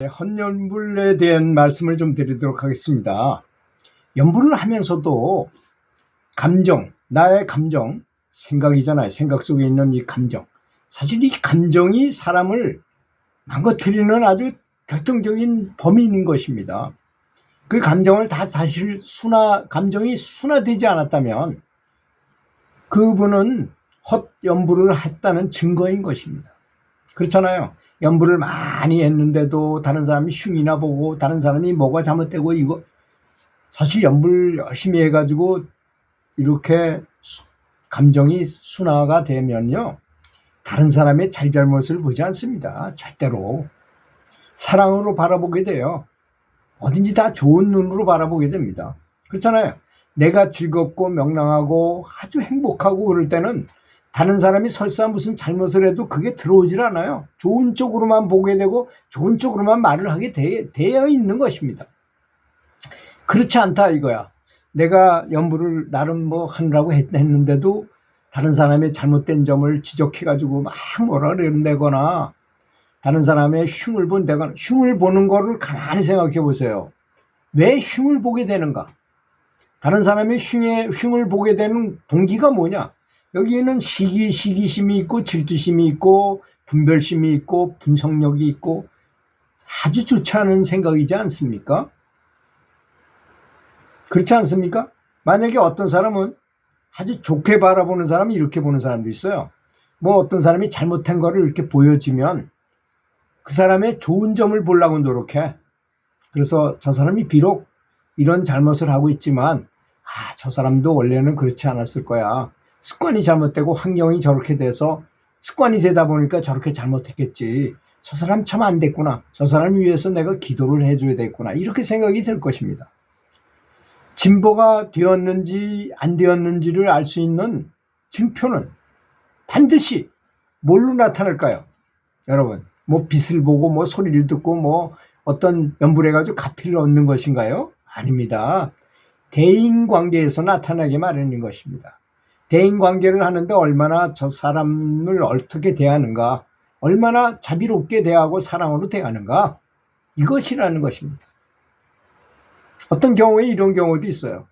헌연불에 대한 말씀을 좀 드리도록 하겠습니다. 연불을 하면서도 감정, 나의 감정, 생각이잖아요. 생각 속에 있는 이 감정. 사실 이 감정이 사람을 망가뜨리는 아주 결정적인 범인인 것입니다. 그 감정을 다시 감정이 순화되지 않았다면 그분은 헛연불을 했다는 증거인 것입니다. 그렇잖아요. 연불을 많이 했는데도 다른 사람이 흉이나 보고 다른 사람이 뭐가 잘못되고 이거 사실 연불 열심히 해가지고 이렇게 감정이 순화가 되면요 다른 사람의 잘잘못을 보지 않습니다. 절대로 사랑으로 바라보게 돼요. 어딘지 다 좋은 눈으로 바라보게 됩니다. 그렇잖아요. 내가 즐겁고 명랑하고 아주 행복하고 그럴 때는 다른 사람이 설사 무슨 잘못을 해도 그게 들어오질 않아요. 좋은 쪽으로만 보게 되고 좋은 쪽으로만 말을 하게 되어 있는 것입니다. 그렇지 않다 이거야. 내가 연불을 나름 뭐 하느라고 했는데도 다른 사람의 잘못된 점을 지적해가지고 막 뭐라 그런다거나 다른 사람의 흉을 본다거나 흉을 보는 거를 가만히 생각해 보세요. 왜 흉을 보게 되는가? 다른 사람의 흉을 보게 되는 동기가 뭐냐? 여기에는 시기심이 있고 질투심이 있고 분별심이 있고 분석력이 있고 아주 좋지 않은 생각이지 않습니까? 그렇지 않습니까? 만약에 어떤 사람은 아주 좋게 바라보는 사람이 이렇게 보는 사람도 있어요. 뭐 어떤 사람이 잘못한 거를 이렇게 보여주면 그 사람의 좋은 점을 보려고 노력해. 그래서 저 사람이 비록 이런 잘못을 하고 있지만 저 사람도 원래는 그렇지 않았을 거야. 습관이 잘못되고 환경이 저렇게 돼서 습관이 되다 보니까 저렇게 잘못했겠지. 저 사람 참 안 됐구나. 저 사람을 위해서 내가 기도를 해줘야 되겠구나. 이렇게 생각이 들 것입니다. 진보가 되었는지 안 되었는지를 알 수 있는 증표는 반드시 뭘로 나타날까요? 여러분, 뭐 빛을 보고 뭐 소리를 듣고 뭐 어떤 연불해가지고 가피를 얻는 것인가요? 아닙니다. 대인관계에서 나타나게 마련인 것입니다. 대인관계를 하는데 얼마나 저 사람을 어떻게 대하는가, 얼마나 자비롭게 대하고 사랑으로 대하는가, 이것이라는 것입니다. 어떤 경우에 이런 경우도 있어요.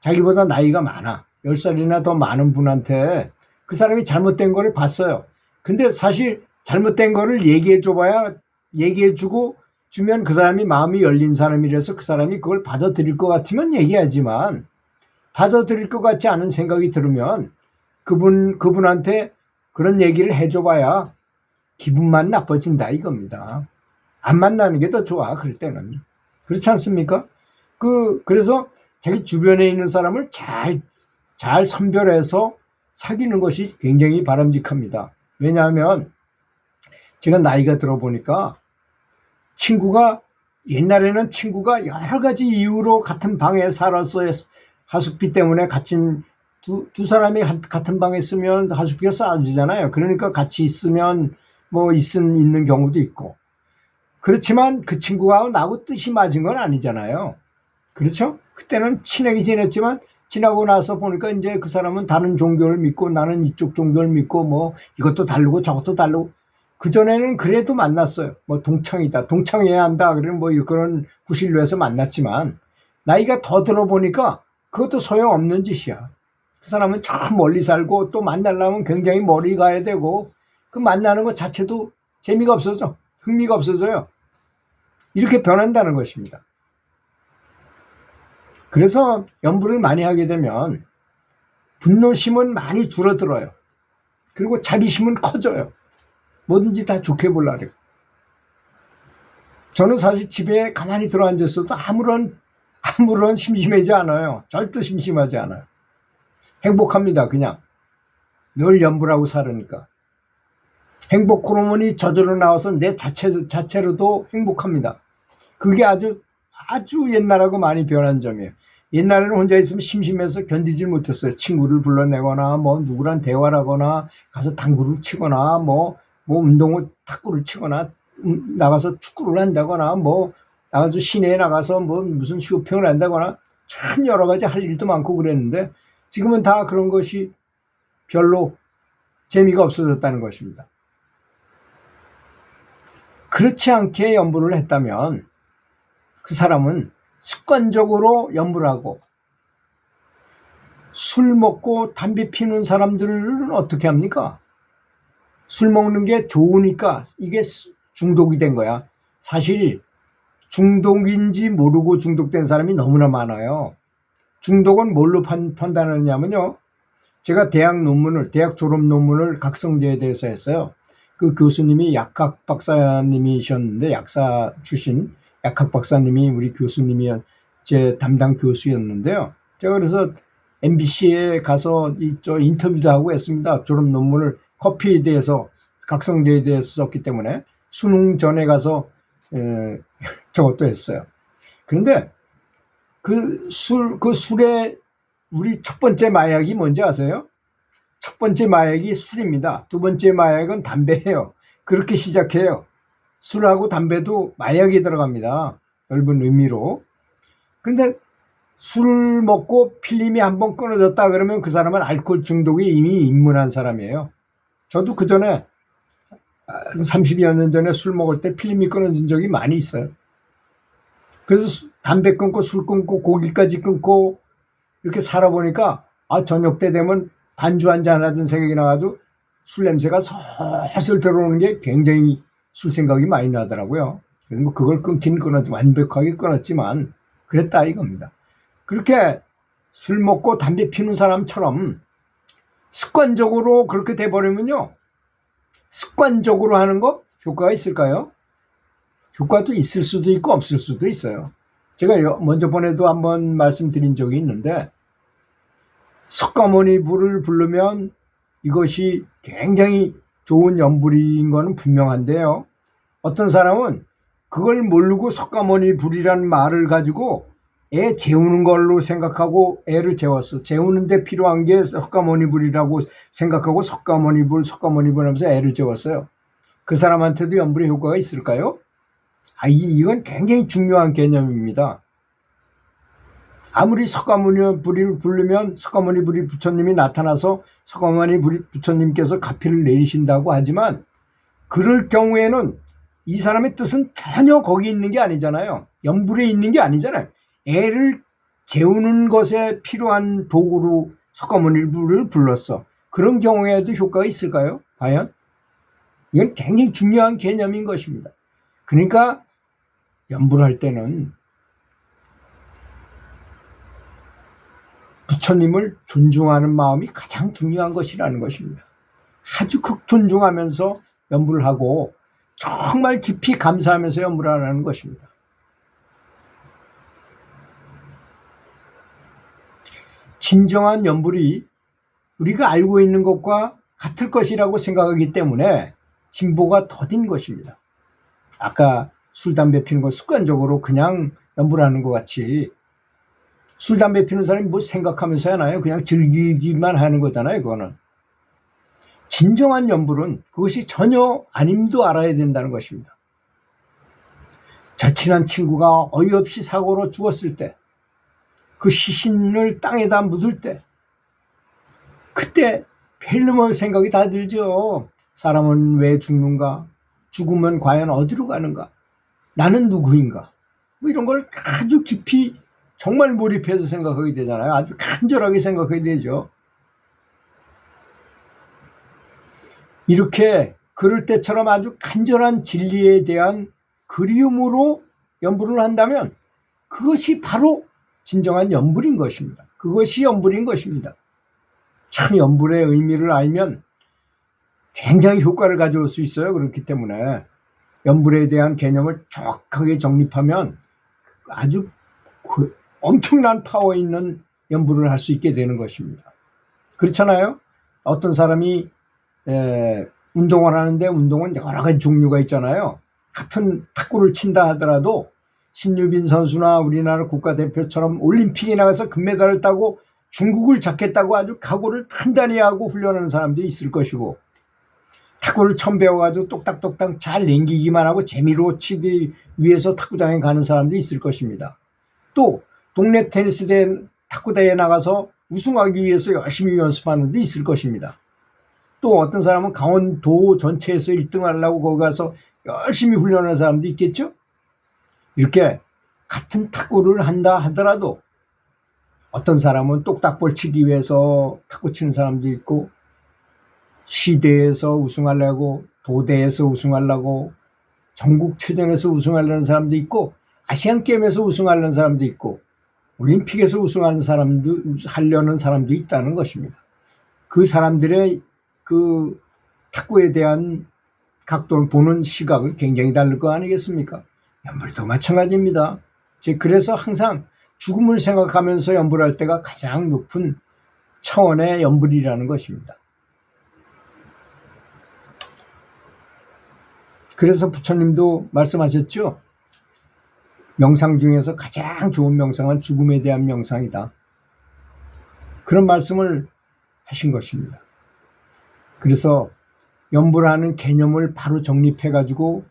자기보다 나이가 많아 10살이나 더 많은 분한테 그 사람이 잘못된 거를 봤어요. 근데 사실 잘못된 거를 얘기해주고 주면 그 사람이 마음이 열린 사람이라서 그 사람이 그걸 받아들일 것 같으면 얘기하지만 받아들일 것 같지 않은 생각이 들으면 그분한테 그런 얘기를 해줘봐야 기분만 나빠진다 이겁니다. 안 만나는 게 더 좋아 그럴 때는. 그렇지 않습니까? 그래서 자기 주변에 있는 사람을 잘 선별해서 사귀는 것이 굉장히 바람직합니다. 왜냐하면 제가 나이가 들어보니까 옛날에는 친구가 여러 가지 이유로 같은 방에 살아서 하숙비 때문에 두 사람이 같은 방에 있으면 하숙비가 싸지잖아요. 그러니까 같이 있으면 뭐 있는 경우도 있고. 그렇지만 그 친구가 나하고 뜻이 맞은 건 아니잖아요. 그렇죠? 그때는 친하게 지냈지만 지나고 나서 보니까 이제 그 사람은 다른 종교를 믿고 나는 이쪽 종교를 믿고 뭐 이것도 다르고 저것도 다르고 그전에는 그래도 만났어요. 뭐 동창해야 한다. 그러면 뭐 그런 구실로 해서 만났지만 나이가 더 들어보니까 그것도 소용없는 짓이야. 그 사람은 저 멀리 살고 또 만나려면 굉장히 멀리 가야 되고 그 만나는 것 자체도 재미가 없어져. 흥미가 없어져요. 이렇게 변한다는 것입니다. 그래서 연불을 많이 하게 되면 분노심은 많이 줄어들어요. 그리고 자비심은 커져요. 뭐든지 다 좋게 보려고. 저는 사실 집에 가만히 들어앉았어도 아무런 심심하지 않아요. 절대 심심하지 않아요. 행복합니다. 그냥 늘 연불하고 살으니까. 행복 호르몬이 저절로 나와서 내 자체로도 행복합니다. 그게 아주 옛날하고 많이 변한 점이에요. 옛날에는 혼자 있으면 심심해서 견디질 못했어요. 친구를 불러내거나 뭐 누구랑 대화를 하거나 가서 당구를 치거나 뭐 탁구를 치거나 나가서 축구를 한다거나 뭐 나가서 시내에 나가서 뭐 무슨 쇼핑을 한다거나 참 여러 가지 할 일도 많고 그랬는데 지금은 다 그런 것이 별로 재미가 없어졌다는 것입니다. 그렇지 않게 연부를 했다면 그 사람은 습관적으로 연부를 하고, 술 먹고 담배 피우는 사람들은 어떻게 합니까? 술 먹는 게 좋으니까 이게 중독이 된 거야. 사실 중독인지 모르고 중독된 사람이 너무나 많아요. 중독은 뭘로 판단하느냐면요, 제가 대학 졸업 논문을 각성제에 대해서 했어요. 그 교수님이 약학 박사님이셨는데, 약사 출신 약학 박사님이 우리 교수님이 제 담당 교수였는데요. 제가 그래서 MBC에 가서 인터뷰도 하고 했습니다. 졸업 논문을 커피에 대해서, 각성제에 대해서 썼기 때문에 수능 전에 가서 저것도 했어요. 그런데 그 술에 우리 첫 번째 마약이 뭔지 아세요? 첫 번째 마약이 술입니다. 두 번째 마약은 담배예요. 그렇게 시작해요. 술하고 담배도 마약이 들어갑니다. 넓은 의미로. 그런데 술 먹고 필름이 한번 끊어졌다 그러면 그 사람은 알코올 중독이 이미 입문한 사람이에요. 저도 그 전에 30여 년 전에 술 먹을 때 필름이 끊어진 적이 많이 있어요. 그래서 담배 끊고 술 끊고 고기까지 끊고 이렇게 살아보니까 저녁 때 되면 반주 한잔 하던 생각이 나가지고 술 냄새가 슬슬 들어오는 게 굉장히 술 생각이 많이 나더라고요. 그래서 뭐 그걸 완벽하게 끊었지만 그랬다 이겁니다. 그렇게 술 먹고 담배 피우는 사람처럼 습관적으로 그렇게 돼버리면요, 습관적으로 하는 거 효과가 있을까요? 효과도 있을 수도 있고 없을 수도 있어요. 제가 먼저 번에도 한번 말씀드린 적이 있는데, 석가모니 불을 부르면 이것이 굉장히 좋은 연불인 거는 분명한데요, 어떤 사람은 그걸 모르고 석가모니 불이라는 말을 가지고 애 재우는 걸로 생각하고 애를 재웠어. 재우는데 필요한 게 석가모니 불이라고 생각하고 석가모니 불 하면서 애를 재웠어요. 그 사람한테도 연불의 효과가 있을까요? 이건 굉장히 중요한 개념입니다. 아무리 석가모니 불을 부르면 석가모니 불이 부처님이 나타나서 석가모니 불이 부처님께서 가피를 내리신다고 하지만, 그럴 경우에는 이 사람의 뜻은 전혀 거기 있는 게 아니잖아요. 연불에 있는 게 아니잖아요. 애를 재우는 것에 필요한 도구로 석가모니 불을 불렀어. 그런 경우에도 효과가 있을까요? 과연? 이건 굉장히 중요한 개념인 것입니다. 그러니까 연불할 때는 부처님을 존중하는 마음이 가장 중요한 것이라는 것입니다. 아주 극존중하면서 연불을 하고 정말 깊이 감사하면서 연불하라는 것입니다. 진정한 연불이 우리가 알고 있는 것과 같을 것이라고 생각하기 때문에 진보가 더딘 것입니다. 아까 술, 담배 피는 거 습관적으로 그냥 연불하는 것 같이, 술, 담배 피는 사람이 뭐 생각하면서 하나요? 그냥 즐기기만 하는 거잖아요, 그거는. 진정한 연불은 그것이 전혀 아님도 알아야 된다는 것입니다. 절친한 친구가 어이없이 사고로 죽었을 때, 그 시신을 땅에다 묻을 때, 그때 별놈의 생각이 다 들죠. 사람은 왜 죽는가? 죽으면 과연 어디로 가는가? 나는 누구인가? 뭐 이런 걸 아주 깊이 정말 몰입해서 생각하게 되잖아요. 아주 간절하게 생각하게 되죠. 이렇게 그럴 때처럼 아주 간절한 진리에 대한 그리움으로 연불을 한다면 그것이 바로 진정한 연불인 것입니다. 그것이 연불인 것입니다. 참 연불의 의미를 알면 굉장히 효과를 가져올 수 있어요. 그렇기 때문에 연불에 대한 개념을 정확하게 정립하면 아주 엄청난 파워 있는 연불을 할 수 있게 되는 것입니다. 그렇잖아요. 어떤 사람이 운동을 하는데 운동은 여러 가지 종류가 있잖아요. 같은 탁구를 친다 하더라도 신유빈 선수나 우리나라 국가대표처럼 올림픽에 나가서 금메달을 따고 중국을 잡겠다고 아주 각오를 단단히 하고 훈련하는 사람도 있을 것이고, 탁구를 처음 배워가지고 똑딱똑딱 잘 남기기만 하고 재미로 치기 위해서 탁구장에 가는 사람도 있을 것입니다. 또 동네 테니스 대회, 탁구 대회에 나가서 우승하기 위해서 열심히 연습하는 데 있을 것입니다. 또 어떤 사람은 강원도 전체에서 1등 하려고 거기 가서 열심히 훈련하는 사람도 있겠죠. 이렇게 같은 탁구를 한다 하더라도 어떤 사람은 똑딱볼 치기 위해서 탁구 치는 사람도 있고, 시대에서 우승하려고, 도대에서 우승하려고, 전국체전에서 우승하려는 사람도 있고, 아시안게임에서 우승하려는 사람도 있고, 올림픽에서 하려는 사람도 있다는 것입니다. 그 사람들의 그 탁구에 대한 각도를 보는 시각은 굉장히 다를 거 아니겠습니까? 연불도 마찬가지입니다. 그래서 항상 죽음을 생각하면서 연불할 때가 가장 높은 차원의 연불이라는 것입니다. 그래서 부처님도 말씀하셨죠. 명상 중에서 가장 좋은 명상은 죽음에 대한 명상이다. 그런 말씀을 하신 것입니다. 그래서 연불하는 개념을 바로 정립해가지고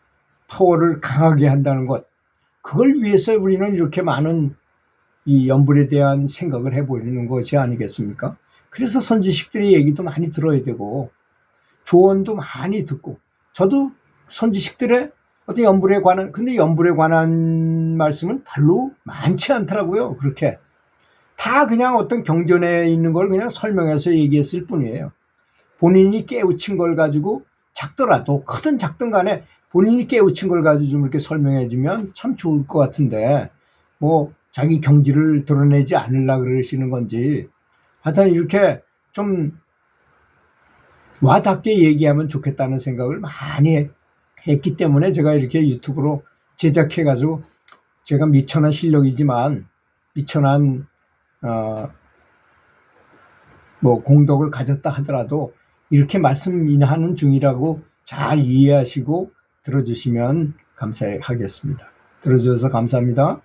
파워를 강하게 한다는 것, 그걸 위해서 우리는 이렇게 많은 이 연불에 대한 생각을 해보는 것이 아니겠습니까? 그래서 선지식들의 얘기도 많이 들어야 되고 조언도 많이 듣고, 저도 선지식들의 어떤 연불에 관한, 근데 연불에 관한 말씀은 별로 많지 않더라고요. 그렇게 다 그냥 어떤 경전에 있는 걸 그냥 설명해서 얘기했을 뿐이에요. 본인이 깨우친 걸 가지고, 작더라도 크든 작든 간에 본인이 깨우친 걸 가지고 좀 이렇게 설명해 주면 참 좋을 것 같은데, 뭐 자기 경지를 드러내지 않으려고 그러시는 건지, 하여튼 이렇게 좀 와닿게 얘기하면 좋겠다는 생각을 많이 했기 때문에 제가 이렇게 유튜브로 제작해 가지고, 제가 미천한 실력이지만 미천한 뭐 공덕을 가졌다 하더라도 이렇게 말씀하는 중이라고 잘 이해하시고 들어주시면 감사하겠습니다. 들어주셔서 감사합니다.